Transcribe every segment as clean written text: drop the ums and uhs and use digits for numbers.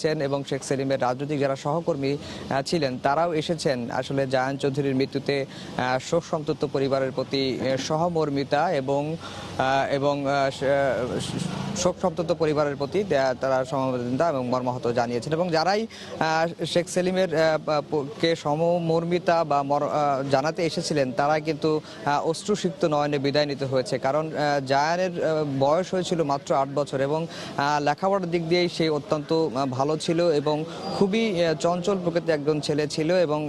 এসেছেন এবং শেখ সেলিমের রাজনৈতিক যারা সহকর্মী ছিলেন তারাও এসেছেন আসলে জায়ান চৌধুরীর মৃত্যুতে শোক সন্তপ্ত পরিবারের প্রতি সহমর্মিতা এবং শোক সন্তপ্ত পরিবারের প্রতি তারা সমবেদনা এবং মর্মাহত জানিয়েছেন এবং যারাই শেখ সেলিমের কে সমমর্মিতা বা জানাতে এসেছিলেন তারা কিন্তু অশ্রুসিক্ত নয়নে বিদায় নিতে হয়েছে। কারণ জায়ানের বয়স হয়েছিল মাত্র 8 বছর এবং লেখাপড়ার দিক দিয়েই সে অত্যন্ত ভালো ছিল এবং খুবই চঞ্চল প্রকৃতির একজন ছেলে ছিল এবং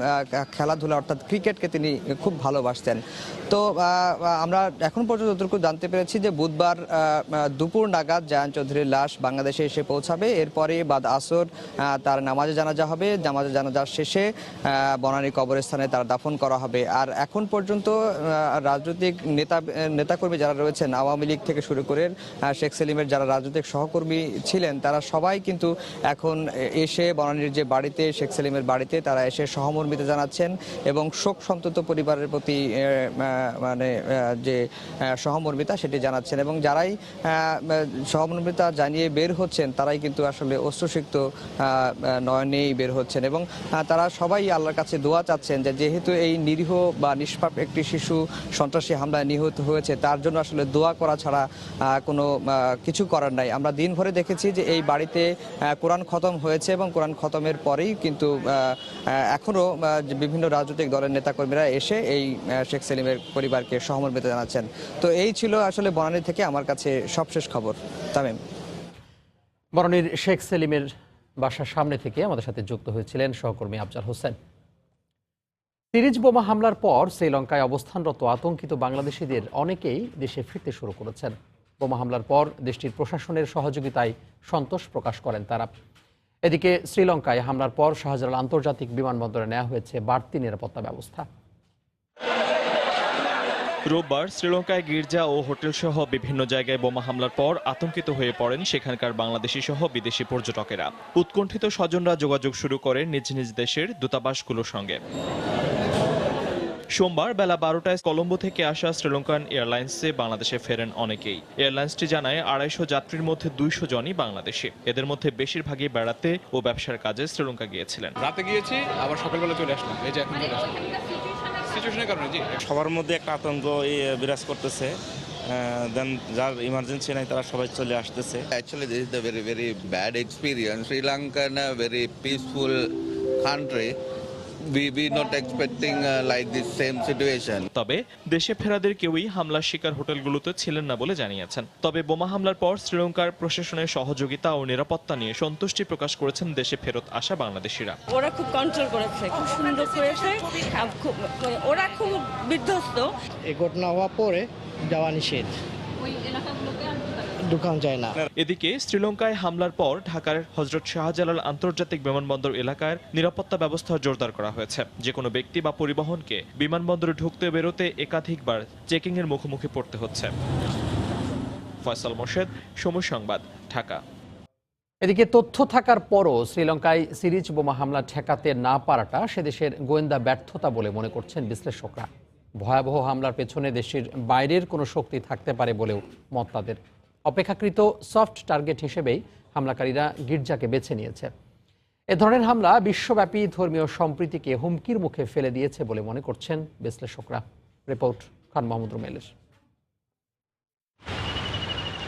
খেলাধুলা অর্থাৎ ক্রিকেটকে তিনি খুব ভালোবাসতেন। তো আমরা এখন পর্যন্ত যতটুকু জানতে পেরেছি যে বুধবার দুপুর নাগাদ জায়ান চৌধুরীর লাশ বাংলাদেশে এসে পৌঁছাবে। এরপরে বাদ আসর তার নামাজে জানাজা হবে। নামাজে জানাজার শেষে বনানী কবরস্থানে তার দাফন করা হবে। আর এখন পর্যন্ত রাজনৈতিক নেতাকর্মী যারা রয়েছেন আওয়ামী লীগ থেকে শুরু করে শেখ সেলিমের যারা রাজনৈতিক সহকর্মী ছিলেন তারা সবাই কিন্তু এখন এসে বনানীর যে বাড়িতে শেখ সেলিমের বাড়িতে তারা এসে সহমর্মিতা জানাচ্ছেন এবং শোক সন্তপ্ত পরিবারের প্রতি মানে যে সহমর্মিতা সেটি জানাচ্ছেন এবং যারাই সহমর্মিতা জানিয়ে বের হচ্ছেন তারাই কিন্তু আসলে অশ্রুসিক্ত নয়নেই বের হচ্ছেন এবং তারা সবাই আল্লাহর কাছে দোয়া চাচ্ছেন যে যেহেতু এই নিরীহ বা নিষ্পাপ একটি শিশু সন্ত্রাসী হামলায় নিহত হয়েছে তার জন্য আসলে দোয়া করা ছাড়া কোনো কিছু করার নাই। আমরা দিনভরে দেখেছি যে এই বাড়িতে কোরআন খতম হয়েছে এবং কোরআন খতমের পরেই কিন্তু এখনও বিভিন্ন রাজনৈতিক দলের নেতাকর্মীরা এসে এই শেখ সেলিমের পরিবারকে সহমর্মিতা জানাচ্ছেন। তো এই ছিল আসলে বনানী থেকে আমার কাছে সবশেষ খবর। তামিম। বনানীর শেখ সেলিমের বাসার সামনে থেকে আমাদের সাথে যুক্ত হয়েছিলেন সহকর্মী আফজাল হোসেন। সিরিজ বোমা হামলার পর শ্রীলঙ্কায় অবস্থানরত আতঙ্কিত বাংলাদেশিদের অনেকেই দেশে ফিরতে শুরু করেছেন। বোমা হামলার পর দেশটির প্রশাসনের সহযোগিতায় সন্তোষ প্রকাশ করেন তারা। এদিকে শ্রীলঙ্কায় হামলার পর শাহজালাল আন্তর্জাতিক বিমানবন্দরে নেওয়া হয়েছে বাড়তি নিরাপত্তা ব্যবস্থা। রোববার শ্রীলঙ্কায় গির্জা ও হোটেল সহ বিভিন্ন জায়গায় বোমা হামলার পর আতঙ্কিত হয়ে পড়েন সেখানকার বাংলাদেশি সহ বিদেশি পর্যটকেরা। উৎকণ্ঠিত স্বজনরা যোগাযোগ শুরু করেন নিজ নিজ দেশের দূতাবাসগুলোর সঙ্গে। সোমবার বেলা 12টায় কলম্বো থেকে আসা শ্রীলঙ্কান এয়ারলাইন্সে বাংলাদেশে ফেরেন অনেকেই। এয়ারলাইন্সটি জানায় 250 যাত্রীর মধ্যে 200 জনই বাংলাদেশি। এদের মধ্যে বেশিরভাগই বেড়াতে ও ব্যবসার কাজে শ্রীলঙ্কা গিয়েছিলেন। রাতে গিয়েছি, আবার সকালবেলা চলে আসলাম। এই যে এখন চলে আসলাম সিচুয়েশনের কারণে। জি, সবার মধ্যে একটা আতঙ্ক বিরাজ করতেছে। দেন যার ইমার্জেন্সি নাই তারা সবাই চলে আসতেছে। Actually, this is the very, very bad experience. Sri Lanka is a very peaceful country. We not expecting like this same situation. তবে দেশে ফেরাদের কেউই হামলার শিকার হোটেলগুলোতে ছিলেন না বলে জানিয়েছেন। তবে বোমা হামলার পর শ্রীলঙ্কার প্রশাসনের সহযোগিতা ও নিরাপত্তা নিয়ে সন্তুষ্টি প্রকাশ করেছেন দেশে ফেরত আসা বাংলাদেশিরা। ওরা খুব কন্ট্রোল করেছে, খুব সুন্দর করেছে, ওরা খুব বিধ্বস্ত। এই ঘটনা হওয়ার পরে যাওয়া নিষেধ, দোকান যায় না। এদিকে শ্রীলঙ্কায় হামলার পর ঢাকার হযরত শাহজালাল আন্তর্জাতিক বিমানবন্দর এলাকার নিরাপত্তা ব্যবস্থা জোরদার করা হয়েছে। যে কোনো ব্যক্তি বা পরিবহনকে বিমানবন্দরে ঢুকতে বেরোতে একাধিকবার চেকিং এর মুখোমুখি পড়তে হচ্ছে। ফয়সাল মোর্শেদ, সময় সংবাদ, ঢাকা। এদিকে তথ্য থাকার পরও শ্রীলঙ্কায় সিরিজ বোমা হামলা ঠেকাতে না পারাটা সেদেশের গোয়েন্দা ব্যর্থতা বলে মনে করছেন বিশ্লেষকরা। ভয়াবহ হামলার পেছনে দেশের বাইরের কোনো শক্তি থাকতে পারে বলেও মত তাদের। অপেক্ষাকৃত সফট টার্গেট হিসেবেই হামলাকারীরা গির্জাকে বেছে নিয়েছে। এ ধরনের হামলা বিশ্বব্যাপী ধর্মীয় সম্প্রীতিকে হুমকির মুখে ফেলে দিয়েছে বলে মনে করছেন বিশ্লেষকরা। রিপোর্ট খান মোহাম্মদ রুমেলের।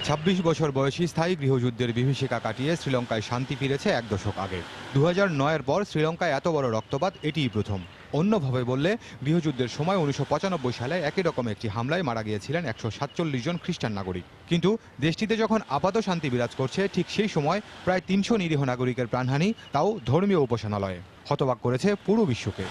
26 বছর বয়সী স্থায়ী গৃহযুদ্ধের বিভীষিকা কাটিয়ে শ্রীলঙ্কায় শান্তি ফিরেছে 1 দশক আগে। 2009-এর পর শ্রীলঙ্কায় এত বড় রক্তপাত এটিই প্রথম। অন্যভাবে বললে গৃহযুদ্ধের সময় 1995 সালে একই রকম একটি হামলায় মারা গিয়েছিলেন 147 জন খ্রিস্টান নাগরিক। কিন্তু দেশটিতে যখন আপাত শান্তি বিরাজ করছে ঠিক সেই সময় প্রায় 300 নিরীহ নাগরিকের প্রাণহানি, তাও ধর্মীয় উপাসনালয়ে, হতবাক করেছে পুরো বিশ্বকে।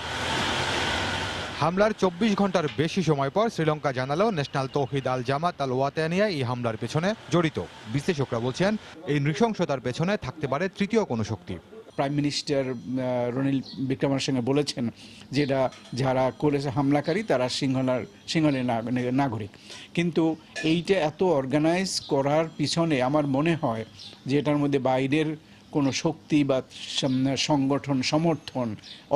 হামলার 24 ঘন্টার বেশি সময় পর শ্রীলঙ্কা জানালো ন্যাশনাল তৌহিদ আল জামাত আল ওয়াতানিয়া এই হামলার পেছনে জড়িত। বিশ্লেষকরা বলছেন এই নৃশংসতার পেছনে থাকতে পারে তৃতীয় কোনো শক্তি। প্রাইম মিনিস্টার রনিল বিক্রমসিংহে বলেছেন যেটা যারা করেছে হামলাকারী তারা সিংহলের নাগরিক। কিন্তু এইটা এত অর্গানাইজ করার পিছনে আমার মনে হয় যে এটার মধ্যে বাইরের কোনো শক্তি বা সংগঠন, সমর্থন,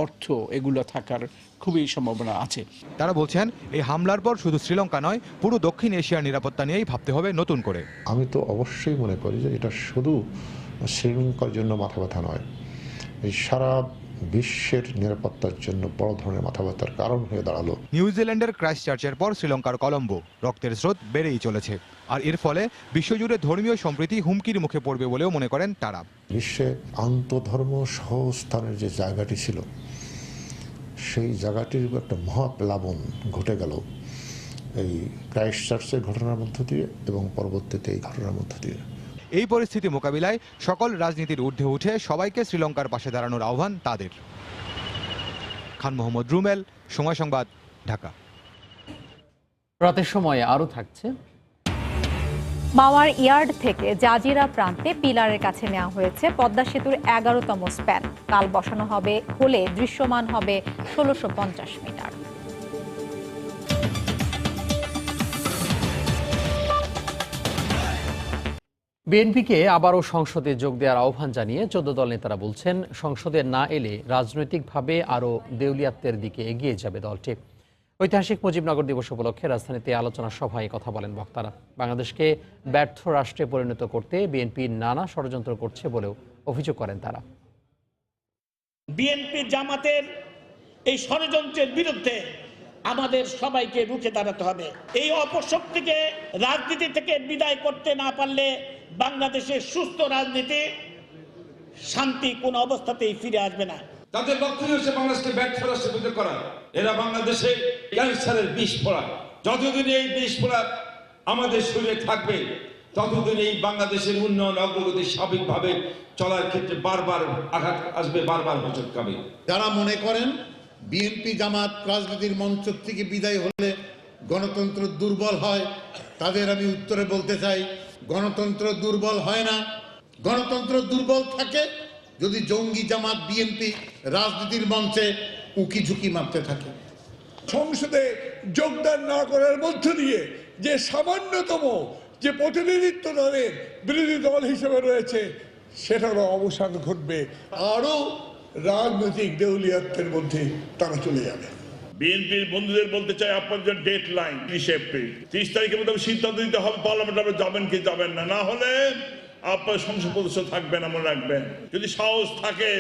অর্থ এগুলো থাকার খুবই সম্ভাবনা আছে। তারা বলছেন এই হামলার পর শুধু শ্রীলঙ্কা নয়, পুরো দক্ষিণ এশিয়ার নিরাপত্তা নিয়েই ভাবতে হবে নতুন করে। আমি তো অবশ্যই মনে করি যে এটা শুধু শ্রীলঙ্কার জন্য মাথা ব্যথা নয়, এই সারা বিশ্বের নিরাপত্তার জন্য বড় ধরনের মাথা ব্যথার কারণ হয়ে দাঁড়ালো। নিউজিল্যান্ডের ক্রাইস্টচার্চের পর শ্রীলঙ্কার কলম্বো রক্তের স্রোত বেড়েই চলেছে, আর এর ফলে বিশ্বজুড়ে ধর্মীয় সম্প্রীতি হুমকির মুখে পড়বে বলেও মনে করেন তারা। বিশ্বে আন্তধর্ম সহস্থানের যে জায়গাটি ছিল, সেই জায়গাটির একটা মহাপ্লাবন ঘটে গেল এই ক্রাইস্টচার্চের ঘটনার মধ্য দিয়ে এবং পরবর্তীতে এই ঘটনার মধ্য দিয়ে। এই পরিস্থিতি মোকাবিলায় সকল রাজনীতির ঊর্ধ্বে উঠে সবাইকে শ্রীলঙ্কার পাশে দাঁড়ানোর আহ্বান তাদের। খান মোহাম্মদ রুমেল, সময় সংবাদ, ঢাকা। রাতের সময়ে আরও থাকছে। মাওয়ার ইয়ার্ড থেকে জাজিরা প্রান্তে পিলারের কাছে নেওয়া হয়েছে পদ্মা সেতুর 11তম স্প্যান। কাল বসানো হলে দৃশ্যমান হবে 1650 মিটার। বিএনপিকে আবারও সংসদে যোগ দেওয়ার আহ্বান জানিয়ে 14 দল নেতারা বলছেন, সংসদে না এলে রাজনৈতিকভাবে আরও দেউলিয়াত্বের দিকে এগিয়ে যাবে দলটি। ঐতিহাসিক মুজিবনগর দিবস উপলক্ষে রাজধানীতে আলোচনা সভায় কথা বলেন বক্তারা। বাংলাদেশকে ব্যর্থ রাষ্ট্রে পরিণত করতে বিএনপি নানা ষড়যন্ত্র করছে বলেও অভিযোগ করেন তারা। বিএনপি জামাতের এই ষড়যন্ত্রের বিরুদ্ধে আমাদের সবাইকে রুখে দাঁড়াতে হবে। এই অপশক্তিকে রাজনীতি থেকে বিদায় করতে না পারলে বাংলাদেশের সুস্থ রাজনীতি, শান্তি কোন অবস্থাতেই ফিরে আসবে না। তাদের লক্ষ্য হচ্ছে বাংলাদেশকে ব্যর্থ রাষ্ট্রে পরিণত করা। এরা বাংলাদেশে ক্যান্সারের বিষ ফোড়া। যতদিন এই বিষ ফোড়া আমাদের শরীরে থাকবে, ততদিন এই বাংলাদেশের উন্নয়ন অগ্রগতি স্বাভাবিকভাবে চলার ক্ষেত্রে বারবার আঘাত আসবে, বারবার হোঁচট খাবে। যারা মনে করেন বিএনপি জামাত রাজনীতির মঞ্চ থেকে বিদায় হলে গণতন্ত্র দুর্বল হয়, তাদের আমি উত্তরে বলতে চাই, গণতন্ত্র দুর্বল হয় না। গণতন্ত্র দুর্বল থাকে যদি জঙ্গি জামাত বিএনপি রাজনীতির মঞ্চে উকি ঝুঁকি মারতে থাকে। সংসদে যোগদান না করার মধ্য দিয়ে যে সামান্যতম যে প্রতিনিধিত্ব দলের বিরোধী দল হিসেবে রয়েছে, সেটারও অবসান ঘটবে। আরও রাজনৈতিক দেউলিয়াত্বের মধ্যে তারা চলে যাবে। বিএনপির বন্ধুদের বলতে চাই, আপনাদের ডেট লাইন 30 এপ্রিল, 30 তারিখের মধ্যে সিদ্ধান্ত দিতে হবে পার্লামেন্টে যাবেন কি যাবেন না। না হলে আপনার সংসদ সদস্য থাকবেন, মনে রাখবেন। যদি সাহস থাকে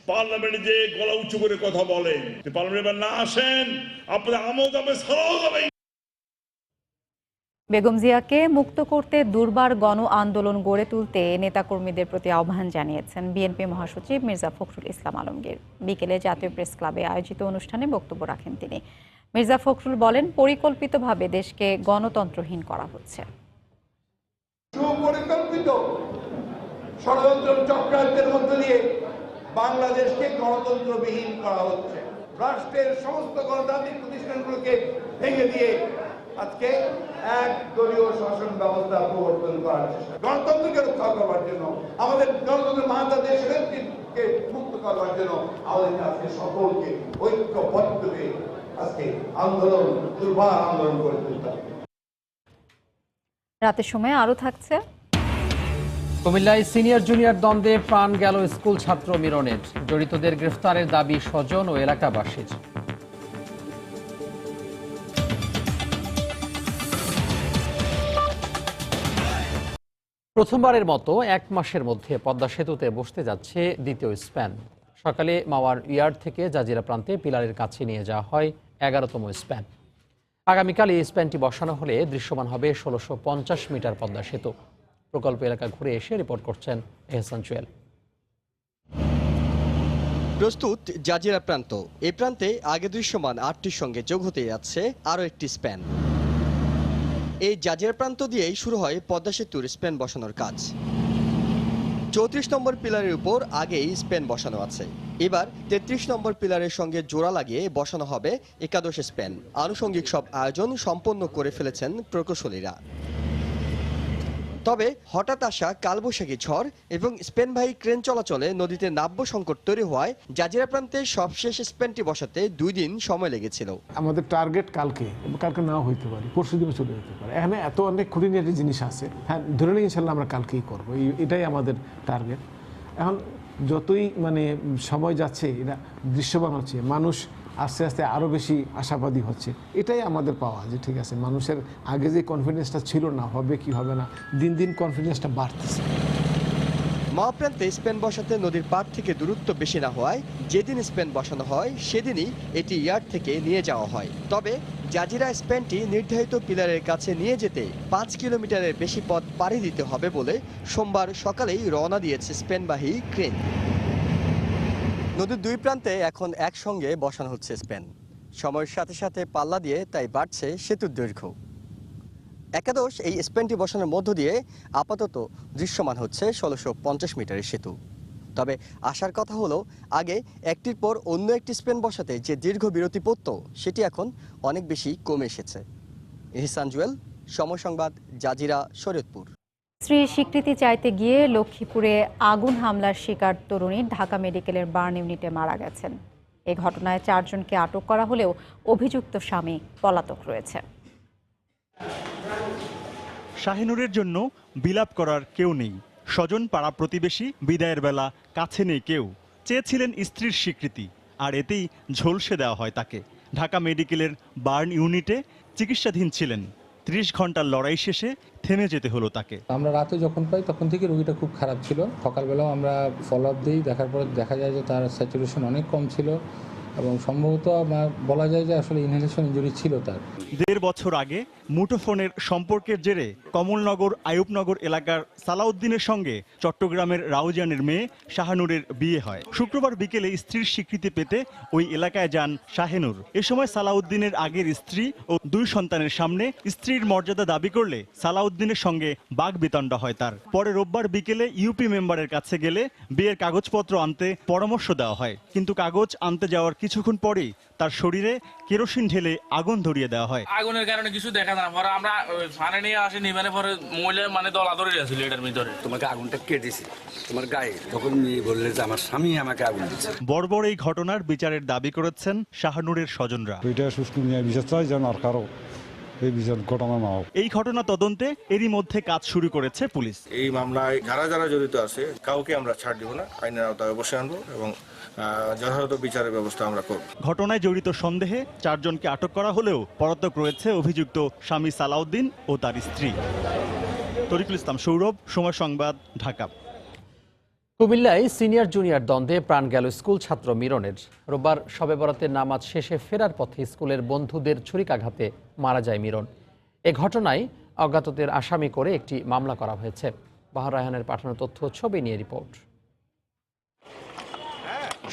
পার্লামেন্টে যে গলা উঁচু করে কথা বলেন, পার্লামেন্টে না আসেন, আপনাদের আমল যাবে, সারাও যাবে। বেগম জিয়াকে মুক্ত করতে দুর্বার গণ আন্দোলন গড়ে তুলতে নেতাকর্মীদের প্রতি আহ্বান জানিয়েছেন বিএনপি মহাসচিব মির্জা ফখরুল ইসলাম আলমগীর। বিকেলে জাতীয় প্রেস ক্লাবে আয়োজিত অনুষ্ঠানে বক্তব্য রাখেন তিনি। মির্জা ফখরুল বলেন, পরিকল্পিতভাবে দেশকে গণতন্ত্রহীন করা হচ্ছে। সুপরিকল্পিত ষড়যন্ত্র চক্রান্তের মধ্য দিয়ে বাংলাদেশকে গণতন্ত্রবিহীন করা হচ্ছে। রাষ্ট্রের সমস্ত গণতান্ত্রিক প্রতিষ্ঠানগুলোকে ভেঙে দিয়ে আজকে এক দলীয় শাসন ব্যবস্থা প্রবর্তন করার চেষ্টা। গণতন্ত্রকে রক্ষা করবার জন্য, আমাদের গণতন্ত্রের মাহাতা দেশকে মুক্ত করবার জন্য আমাদের আজকে সকলকে ঐক্যবদ্ধ হয়ে আজকে আন্দোলন, দুর্বার আন্দোলন করে তুলতে হবে। রাতের সময় আরও থাকছে। কুমিল্লায় সিনিয়র জুনিয়র দ্বন্দ্বে প্রাণ গেল স্কুল ছাত্র মিরনের। জড়িতদের গ্রেফতারের দাবি স্বজন ও এলাকাবাসীর। প্রথমবারের মতো 1 মাসের মধ্যে পদ্মা সেতুতে বসতে যাচ্ছে দ্বিতীয় স্প্যান। সকালে মাওয়ার ইয়ার্ড থেকে জাজিরা প্রান্তে পিলারের কাছে নিয়ে যাওয়া হয় 11তম স্প্যান। আগামীকাল এই স্প্যানটি বসানো হলে দৃশ্যমান হবে 1650 মিটার পদ্মা সেতু। প্রকল্প এলাকা ঘুরে এসে রিপোর্ট করছেন এহসান চুয়েল। প্রস্তুত জাজিরা প্রান্ত। এই প্রান্তে আগে দৃশ্যমান 8টির সঙ্গে যোগ হতে যাচ্ছে আরও একটি স্প্যান। এই জাজিরা প্রান্ত দিয়েই শুরু হয় পদ্মা সেতুর স্প্যান বসানোর কাজ। 34 নম্বর পিলারের উপর আগেই স্প্যান বসানো আছে। এবার 33 নম্বর পিলারের সঙ্গে জোড়া লাগিয়ে বসানো হবে একাদশ স্প্যান। আনুষঙ্গিক সব আয়োজন সম্পন্ন করে ফেলেছেন প্রকৌশলীরা। তবে হঠাৎ আসা কালবৈশাখী ঝড় এবং স্পেনবাহী ক্রেন চলাচলে নদীতে নাব্য সংকট তৈরি হওয়ায় জাজিরা প্রান্তে সবশেষ স্প্যানটি বসাতে 2 দিন সময় লেগেছিল। আমাদের টার্গেট কালকে নাও হইতে পারে, পরশু দিনও চলে যেতে পারে। এখানে এত অনেক খুঁটিনাটি জিনিস আছে। হ্যাঁ, ধরে নিই ইনশাল্লাহ আমরা কালকেই করবো, এটাই আমাদের টার্গেট। এখন যতই সময় যাচ্ছে, এটা দৃশ্যমান হচ্ছে, মানুষ আস্তে আস্তে আরও বেশি আশাবাদী হচ্ছে। এটাই আমাদের পাওয়া, যে ঠিক আছে, মানুষের আগে যে কনফিডেন্সটা ছিল না, হবে কি হবে না, দিন দিন কনফিডেন্সটা বাড়তেছে। মহাপ্রান্তে স্প্যান বসাতে নদীর পাড় থেকে দূরত্ব বেশি না হওয়ায় যেদিন স্প্যান বসানো হয় সেদিনই এটি ইয়ার্ড থেকে নিয়ে যাওয়া হয়। তবে জাজিরা স্প্যানটি নির্ধারিত পিলারের কাছে নিয়ে যেতে 5 কিলোমিটারের বেশি পথ পাড়ি দিতে হবে বলে সোমবার সকালেই রওনা দিয়েছে স্প্যানবাহী ক্রেন। নদীর দুই প্রান্তে এখন একসঙ্গে বসানো হচ্ছে স্প্যান। সময়ের সাথে সাথে পাল্লা দিয়ে তাই বাড়ছে সেতুর দৈর্ঘ্য। একাদশ এই স্প্যানটি বসানোর মধ্য দিয়ে আপাতত দৃশ্যমান হচ্ছে 1650 মিটারের সেতু। তবে আসার কথা হলো আগে একটির পর অন্য একটি স্প্যান বসাতে যে দীর্ঘ বিরতি পড়ত সেটি এখন অনেক বেশি কমে এসেছে। ইহসান জুয়েল, সময় সংবাদ, জাজিরা, শরীয়তপুর। স্ত্রীর স্বীকৃতি চাইতে গিয়ে লক্ষ্মীপুরে আগুন হামলার শিকার তরুণী ঢাকা মেডিকেলের বার্ন ইউনিটে মারা গেছেন। এই ঘটনায় 4 জনকে আটক করা হলেও অভিযুক্ত স্বামী পলাতক রয়েছে। শাহিনুরের জন্য বিলাপ করার কেউ নেই, স্বজন পাড়া প্রতিবেশী, বিদায়ের বেলা কাছে নেই কেউ। চেয়েছিলেন স্ত্রীর স্বীকৃতি, আর এতেই ঝলসে দেওয়া হয় তাকে। ঢাকা মেডিকেলের বার্ন ইউনিটে চিকিৎসাধীন ছিলেন। 30 ঘন্টার লড়াই শেষে থেমে যেতে হলো তাকে। আমরা রাতে যখন পাই তখন থেকে রোগীটা খুব খারাপ ছিল। সকালবেলাও আমরা ফলো আপ দিই, দেখার পর দেখা যায় যে তার স্যাচুরেশন অনেক কম ছিল এবং সম্ভবত বলা যায় যে আসলে ইনহেলেশন ইনজুরি ছিল তার। 1.5 বছর আগে মুঠোফোনের সম্পর্কের জেরে কমলনগর আইয়ুবনগর এলাকার সালাউদ্দিনের সঙ্গে চট্টগ্রামের রাউজানের মেয়ে শাহানুরের বিয়ে হয়। শুক্রবার বিকেলে স্ত্রীর স্বীকৃতি পেতে ওই এলাকায় যান শাহেনুর। এ সময় সালাউদ্দিনের আগের স্ত্রী ও 2 সন্তানের সামনে স্ত্রীর মর্যাদা দাবি করলে সালাউদ্দিনের সঙ্গে বাগবিতণ্ডা হয় তার। পরে রোববার বিকেলে ইউপি মেম্বারের কাছে গেলে বিয়ের কাগজপত্র আনতে পরামর্শ দেওয়া হয়, কিন্তু কাগজ আনতে যাওয়ার কিছুক্ষণ পরেই তার শরীরে কেরোসিন ঢেলে আগুন ধরিয়ে দেওয়া হয়। আগুনের কারণে কিছু দেখা না, পরে আমরা ফানে নিয়ে আসি, নিবানে পরে মহিলা দলাদলি আছিল এটার ভিতরে। তোমাকে আগুনটা কে দিছে তোমার গায়ে? তখন বললে যে আমার স্বামী আমাকে আগুন দিচ্ছে। বর্বর এই ঘটনার বিচারের দাবি করেছেন শাহানুরের স্বজনরা। এটা সুষ্ঠু ন্যায় বিচার চাই যেন আর কারো এই বিচার ঘটনা না হোক। এই ঘটনা তদন্তে এরই মধ্যে কাজ শুরু করেছে পুলিশ। এই মামলায় যারা যারা জড়িত আছে কাউকে আমরা ছাড় দিব না, আইনের আওতায় অবশ্যই আনবো এবং যথাযথ বিচারের ব্যবস্থা আমরা করব। ঘটনায় জড়িত সন্দেহে 4 জনকে আটক করা হলেও পলাতক রয়েছে অভিযুক্ত স্বামী সালাউদ্দিন ও তার স্ত্রী। তরিকুল ইসলাম সৌরভ, সময় সংবাদ, ঢাকা। কুমিল্লায় সিনিয়র জুনিয়র দ্বন্দ্বে প্রাণ গেল স্কুল ছাত্র মিরনের। রোববার শবে বরাতের নামাজ শেষে ফেরার পথে স্কুলের বন্ধুদের ছুরিকাঘাতে মারা যায় মিরন। এ ঘটনায় অজ্ঞাতদের আসামি করে একটি মামলা করা হয়েছে। বাহার রায়হানের পাঠানো তথ্য, ছবি নিয়ে রিপোর্ট।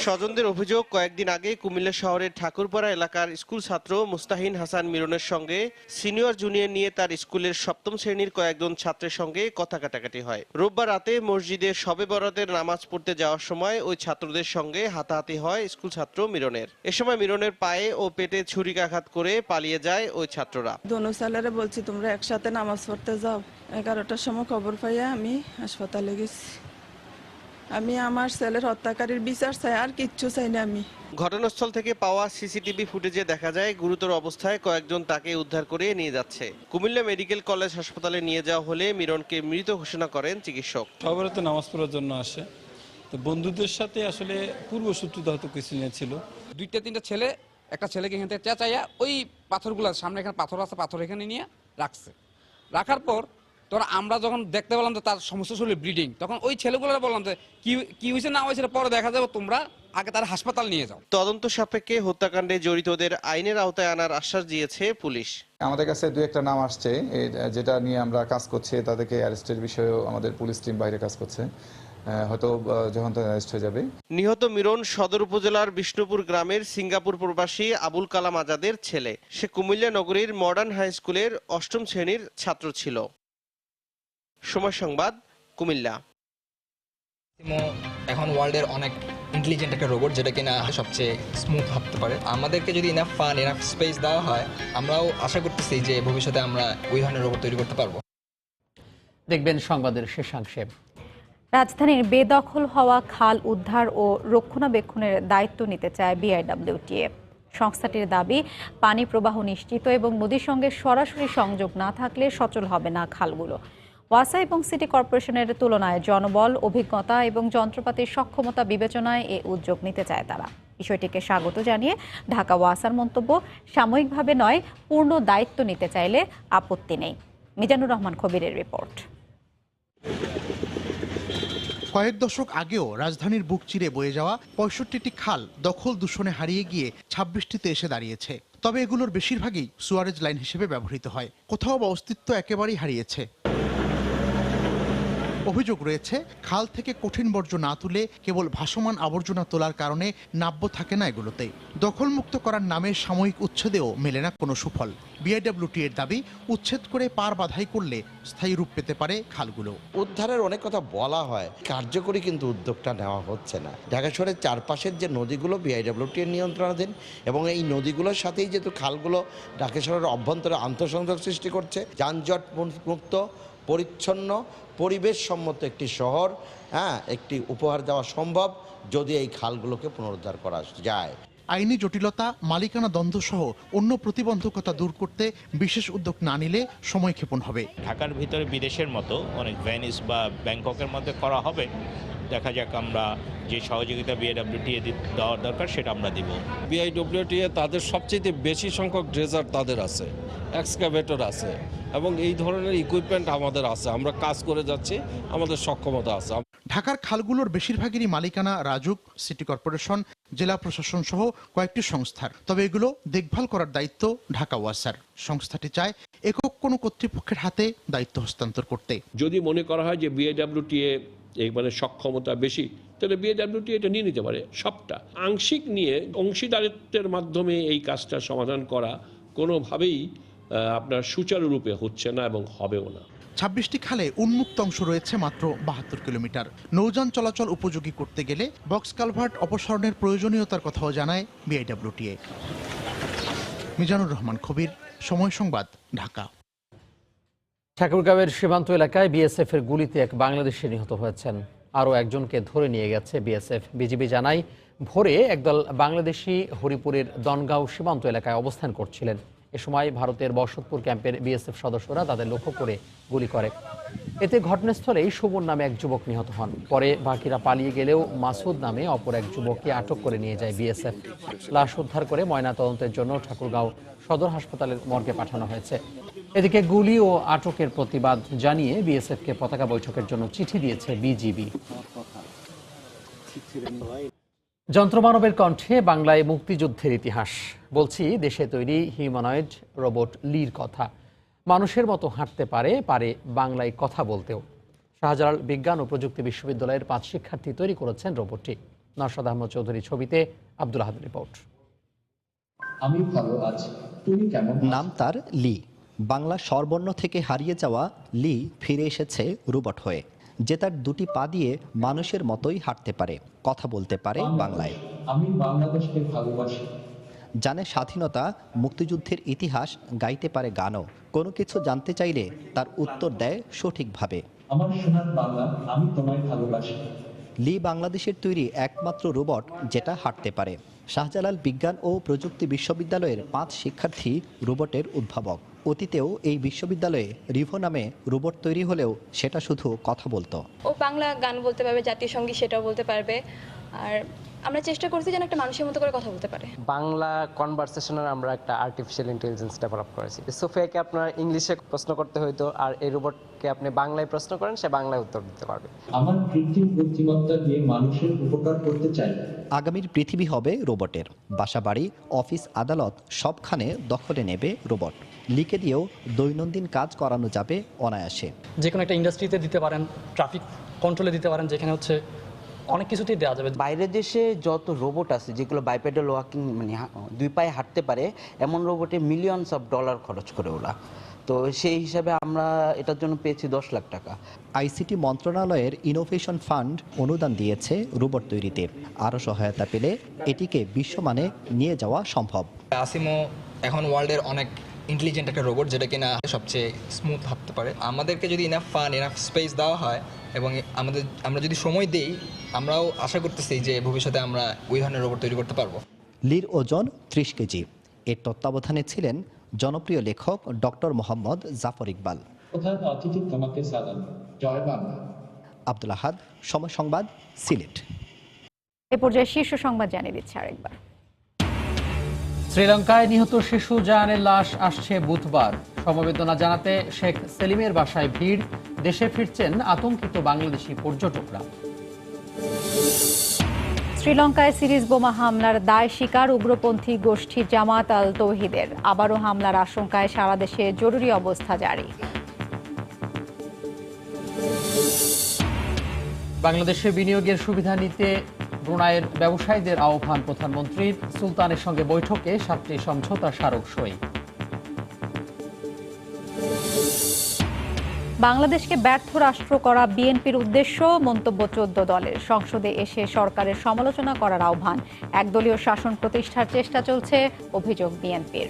স্বজনদের অভিযোগ, কয়েকদিন আগে কুমিল্লা শহরের ঠাকুরপাড়া এলাকার স্কুল ছাত্র মুস্তাহিন হাসান মিরনের সঙ্গে সিনিয়র জুনিয়র নিয়ে তার স্কুলের 7ম শ্রেণীর কয়েকজন ছাত্রের সঙ্গে কথা কাটাকাটি হয়। রোববার রাতে মসজিদে শবে বরাতের নামাজ পড়তে যাওয়ার সময় ওই ছাত্রদের সঙ্গে হাতাহাতি হয় স্কুল ছাত্র মিরনের। এ সময় মিরনের পায়ে ও পেটে ছুরিকাঘাত করে পালিয়ে যায় ওই ছাত্ররা। দোনো সালেরে বলছি তোমরা একসাথে নামাজ পড়তে যাও। 11টার সময় খবর পাইয়া আমি হাসপাতালে গেছি। আমি আমার ছেলের হত্যাকারীর বিচার চাই, আর কিচ্ছু চাই না আমি। ঘটনাস্থল থেকে পাওয়া সিসিটিভি ফুটেজে দেখা যায় গুরুতর অবস্থায় কয়েকজন তাকে উদ্ধার করে নিয়ে যাচ্ছে। কুমিল্লা মেডিকেল কলেজ হাসপাতালে নিয়ে যাওয়া হলে মিরনকে মৃত ঘোষণা করেন চিকিৎসক। সবাই তো নামাজ পড়ার জন্য আসে, তো বন্ধুদের সাথে আসলে পূর্বশত্রুতা হয়তো কিছু ছিল। 2-3টা ছেলে একটা ছেলেকে এখান থেকে চেঁচাইয়া ওই পাথরগুলো সামনে, এখানে পাথর আছে, পাথর এখানে নিয়ে রাখছে। রাখার পর তোরা আমরা যখন দেখতে পেলাম যে তার সমস্ত শরীরে ব্লিডিং, তখন ওই ছেলেগুলো বললাম যে কি হয়েছে না হয়েছে পরে দেখা যাবে, তোমরা আগে তার হাসপাতাল নিয়ে যাও। তদন্ত সাপেক্ষে হত্যাকাণ্ডে জড়িতদের আইনের আওতায় আনার আশ্বাস দিয়েছে পুলিশ। আমাদের কাছে 2-1টা নাম আসছে, যেটা নিয়ে আমরা কাজ করছি। তাদেরকে অ্যারেস্টের বিষয়েও আমাদের পুলিশ টিম বাইরে কাজ করছে, হয়তো যখন অ্যারেস্ট হয়ে যাবে। নিহত মিরন সদর উপজেলার বিষ্ণুপুর গ্রামের সিঙ্গাপুর প্রবাসী আবুল কালাম আজাদের ছেলে। সে কুমিল্লা নগরীর মডার্ন হাই স্কুলের 8ম শ্রেণীর ছাত্র ছিল। সময় সংবাদ, কুমিল্লা। এখন ওয়ার্ল্ডের অনেক ইন্টেলিজেন্ট একটা রোবট, যেটা কিনা সবচেয়ে স্মুথ ভাবতে পারে। আমাদেরকে যদি ইনাফ ফান, ইনাফ স্পেস দেওয়া হয়, আমরাও আশা করতেছি যে ভবিষ্যতে আমরা ওই ধরনের রোবট তৈরি করতে পারবো। দেখবেন সংবাদের শেষাংশে। রাজধানীর বেদখল হওয়া খাল উদ্ধার ও রক্ষণাবেক্ষণের দায়িত্ব নিতে চায় বিআইডব্লিউটিএ। সংস্থাটির দাবি, পানি প্রবাহ নিশ্চিত এবং নদীর সঙ্গে সরাসরি সংযোগ না থাকলে সচল হবে না খালগুলো। ওয়াসা এবং সিটি কর্পোরেশনের তুলনায় জনবল, অভিজ্ঞতা এবং যন্ত্রপাতির সক্ষমতা বিবেচনায় এ উদ্যোগ নিতে চায় তারা। বিষয়টিকে স্বাগত জানিয়ে ঢাকা ওয়াসার মন্তব্য, সাময়িকভাবে নয়, পূর্ণ দায়িত্ব নিতে চাইলে আপত্তি নেই। মিজানুর রহমান খবিরের রিপোর্ট। কয়েক দশক আগেও রাজধানীর বুক চিরে বয়ে যাওয়া ৬৫টি খাল দখল দূষণে হারিয়ে গিয়ে ২৬টিতে এসে দাঁড়িয়েছে। তবে এগুলোর বেশিরভাগই সুয়ারেজ লাইন হিসেবে ব্যবহৃত হয়, কোথাও বা অস্তিত্ব একেবারেই হারিয়েছে। অভিযোগ রয়েছে, খাল থেকে কঠিন বর্জ্য না তুলে কেবল ভাসমান আবর্জনা তোলার কারণে নাব্য থাকে না এগুলোতে। দখলমুক্ত করার নামে সাময়িক উচ্ছেদেও মেলে না কোনো সুফল। বিআইডব্লিউটি এর দাবি, উচ্ছেদ করে পার বাধাই করলে স্থায়ী রূপ পেতে পারে খালগুলো। উদ্ধারের অনেক কথা বলা হয়, কার্যকরী কিন্তু উদ্যোগটা নেওয়া হচ্ছে না। ঢাকা শহরের চারপাশের যে নদীগুলো বিআইডব্লিউটি এর নিয়ন্ত্রণাধীন, এবং এই নদীগুলোর সাথেই যেহেতু খালগুলো ঢাকা শহরের অভ্যন্তরে আন্তঃসংযোগ সৃষ্টি করছে, যানজট মুক্ত, পরিচ্ছন্ন, পরিবেশ সম্মত একটি শহর একটি উপহার দেওয়া সম্ভব যদি এই খালগুলোকে পুনরুদ্ধার করা যায়। আইনি জটিলতা, মালিকানা দ্বন্দ্ব সহ অন্য প্রতিবন্ধকতা দূর করতে বিশেষ উদ্যোগ না নিলে সময়ক্ষেপণ হবে। ঢাকার ভিতরে বিদেশের মতো অনেক ভেনিস বা ব্যাংককের মধ্যে করা হবে। দেখা যাক আমরা যে সহযোগিতা বিআইডব্লিউটিএ দেওয়ার দরকার সেটা আমরা দিব। বিআইডব্লিউটিএ তাদের সবচেয়ে বেশি সংখ্যক ড্রেজার তাদের আছে, এক্সকাভেটর আছে, এবং এই ধরনের ইকুইপমেন্ট আমাদের আছে। আমরা কাজ করে যাচ্ছি, আমাদের সক্ষমতা আছে। ঢাকার খালগুলোর বেশিরভাগেরই মালিকানা রাজুক, সিটি কর্পোরেশন, জেলা প্রশাসন সহ কয়েকটি সংস্থার। তবে এগুলো দেখভাল করার দায়িত্ব ঢাকা ওয়াসার। সংস্থাটি চায় একক কোনো কর্তৃপক্ষের হাতে দায়িত্ব হস্তান্তর করতে। যদি মনে করা হয় যে বিআইডব্লিউটিএ মানে সক্ষমতা বেশি, তাহলে বিআইডব্লিউটিএ এটা নিয়ে নিতে পারে সবটা। আংশিক নিয়ে অংশীদারিত্বের মাধ্যমে এই কাজটা সমাধান করা কোনোভাবেই আপনার সুচারুরূপে হচ্ছে না এবং হবেও না। ২৬টি খালে উন্মুক্ত অংশ রয়েছে মাত্র ৭২ কিলোমিটার। নৌযান চলাচল উপযোগী করতে গেলে বক্স কালভার্ট অপসারণের প্রয়োজনীয়তার কথাও জানায় বিআইডব্লিউটিএ। মিজানুর রহমান খবির, সময় সংবাদ, ঢাকা। ঠাকুরগাঁওয়ের সীমান্ত এলাকায় বিএসএফ এর গুলিতে এক বাংলাদেশি নিহত হয়েছেন। আরও একজনকে ধরে নিয়ে গেছে বিএসএফ। বিজিবি জানায়, ভোরে একদল বাংলাদেশি হরিপুরের দনগাঁও সীমান্ত এলাকায় অবস্থান করছিলেন। এ সময় ভারতের বসতপুর ক্যাম্পের বিএসএফ সদস্যরা তাদের লক্ষ্য করে গুলি করে। এতে ঘটনাস্থলেই সুমন নামে এক যুবক নিহত হন। পরে বাকিরা পালিয়ে গেলেও মাসুদ নামে অপর এক যুবককে আটক করে নিয়ে যায় বিএসএফ। লাশ উদ্ধার করে ময়নাতদন্তের জন্য ঠাকুরগাঁও সদর হাসপাতালের মর্গে পাঠানো হয়েছে। এদিকে গুলি ও আটকের প্রতিবাদ জানিয়ে বিএসএফকে পতাকা বৈঠকের জন্য চিঠি দিয়েছে বিজিবি। যন্ত্রমানবের কণ্ঠে বাংলায় মুক্তিযুদ্ধের ইতিহাস। বলছি দেশে তৈরি হিউম্যানয়েড রোবট লির কথা। মানুষের মতো হাঁটতে পারে, বাংলায় কথা বলতেও। শাহজালাল বিজ্ঞান ও প্রযুক্তি বিশ্ববিদ্যালয়ের ৫ শিক্ষার্থী তৈরি করেছেন রোবটটি। নরসাদ আহমদ চৌধুরী ছবিতে, আব্দুল আহাদ রিপোর্ট। আমি ভালো আছি, তুমি কেমন? নাম তার লি। বাংলা স্বরবর্ণ থেকে হারিয়ে যাওয়া লি ফিরে এসেছে রোবট হয়ে, যে তার দুটি পা দিয়ে মানুষের মতোই হাঁটতে পারে, কথা বলতে পারে বাংলায়। আমি বাংলাদেশকে ভালোবাসি। জানে স্বাধীনতা, মুক্তিযুদ্ধের ইতিহাস, গাইতে পারে গানও। কোনো কিছু জানতে চাইলে তার উত্তর দেয় সঠিকভাবে। আমার সোনার বাংলা, আমি তোমায় ভালোবাসি। লি বাংলাদেশের তৈরি একমাত্র রোবট যেটা হাঁটতে পারে। শাহজালাল বিজ্ঞান ও প্রযুক্তি বিশ্ববিদ্যালয়ের ৫ শিক্ষার্থী রোবটের উদ্ভাবক। অতীতেও এই বিশ্ববিদ্যালয়ে রিভো নামে রোবট তৈরি হলেও সেটা শুধু কথা বলতো। ও বাংলা গান বলতে পারবে, জাতীয় সঙ্গীত সেটাও বলতে পারবে। আর আমরা চেষ্টা করছি যেন একটা মানুষের মতো করে কথা বলতে পারে। বাংলা কনভারসেশনের আমরা একটা আর্টিফিশিয়াল ইন্টেলিজেন্স ডেভেলপ করেছি। সোফিয়াকে আপনার ইংলিশে প্রশ্ন করতে হইতো, আর এই রোবটকে আপনি বাংলায় প্রশ্ন করেন, সে বাংলায় উত্তর দিতে পারবে। আমার কৃত্রিম বুদ্ধিমত্তা দিয়ে মানুষের উপকার করতে চাই। আগামীর পৃথিবী হবে রোবটের। বাসাবাড়ি, অফিস, আদালত সবখানে দখলে নেবে রোবট। লিখে দিয়েও দৈনন্দিন কাজ করানো যাবে অনায়াসে। যে কোনো একটা ইন্ডাস্ট্রিতে দিতে পারেন, ট্রাফিক কন্ট্রোলে দিতে পারেন, যেখানে হচ্ছে অনেক কিছুতেই দেওয়া যাবে। বাইরের দেশে যত রোবট আছে যেগুলো বাইপ্যাডাল ওয়াকিং মানে দুই পায়ে হাঁটতে পারে, এমন রোবটে মিলিয়নস অফ ডলার খরচ করে ওরা। তো সেই হিসাবে আমরা এটার জন্য পেয়েছি 10 লাখ টাকা। আইসিটি মন্ত্রণালয়ের ইনোভেশন ফান্ড অনুদান দিয়েছে রোবট তৈরিতে। আরও সহায়তা পেলে এটিকে বিশ্বমানে নিয়ে যাওয়া সম্ভব। আসিমো এখন ওয়ার্ল্ডের অনেক ইন্টেলিজেন্ট একটা রোবট, যেটা কিনা সবচেয়ে স্মুথ ভাবতে পারে। আমাদেরকে যদি ইনাফ ফান, ইনাফ স্পেস দেওয়া হয় এবং আমরা যদি সময় দেই, আমরাও আশা করতেছি যে ভবিষ্যতে আমরা ওই ধরনের রোবট তৈরি করতে পারবো। লির ওজন 30 কেজি। এর তত্ত্বাবধানে ছিলেন জনপ্রিয় লেখক ডক্টর মোহাম্মদ জাফর ইকবাল। প্রধান অতিথি তোমাকে সালাম। জয় বাংলা। আব্দুল আহাদ, সময় সংবাদ, সিলেট। এ পর্যায়ে শীর্ষ সংবাদ জানিয়ে দিচ্ছে আরেকবার। শ্রীলঙ্কায় নিহত শিশু জায়ানের লাশ আসছে বুধবার। সমবেদনা জানাতে শেখ সেলিমের বাসায় ভিড়। দেশে ফিরছেন আতঙ্কিত বাংলাদেশি পর্যটকরা। শ্রীলঙ্কায় সিরিজ বোমা হামলার দায় স্বীকার উগ্রপন্থী গোষ্ঠী জামাত আল তৌহিদের। আবারও হামলার আশঙ্কায় সারা দেশে জরুরি অবস্থা জারি। বাংলাদেশে বিনিয়োগের সুবিধা নিতে ব্রুনাইয়ের ব্যবসায়ীদের আহ্বান প্রধানমন্ত্রীর। সুলতানের সঙ্গে বৈঠকে 7টি সমঝোতা স্মারক সই। বাংলাদেশকে ব্যর্থ রাষ্ট্র করা বিএনপির উদ্দেশ্য, মন্তব্য 14 দলের। সংসদে এসে সরকারের সমালোচনা করার আহ্বান। একদলীয় শাসন প্রতিষ্ঠার চেষ্টা চলছে, অভিযোগ বিএনপির।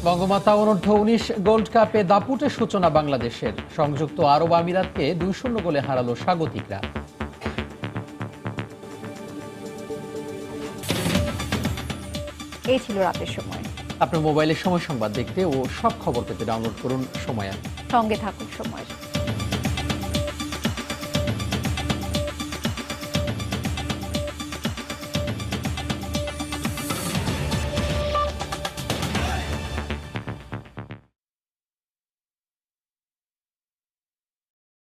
বঙ্গমাতা অনূর্ধ্ব 19 গোল্ড কাপে দাপুটের সূচনা বাংলাদেশের। সংযুক্ত আরব আমিরাতকে 2-0 গোলে হারালো স্বাগতিকরা। এই ছিল রাতের সময়। আপনার মোবাইলের সময় সংবাদ দেখতে ও সব খবর পেতে ডাউনলোড করুন সময়। সঙ্গে থাকুন সময়।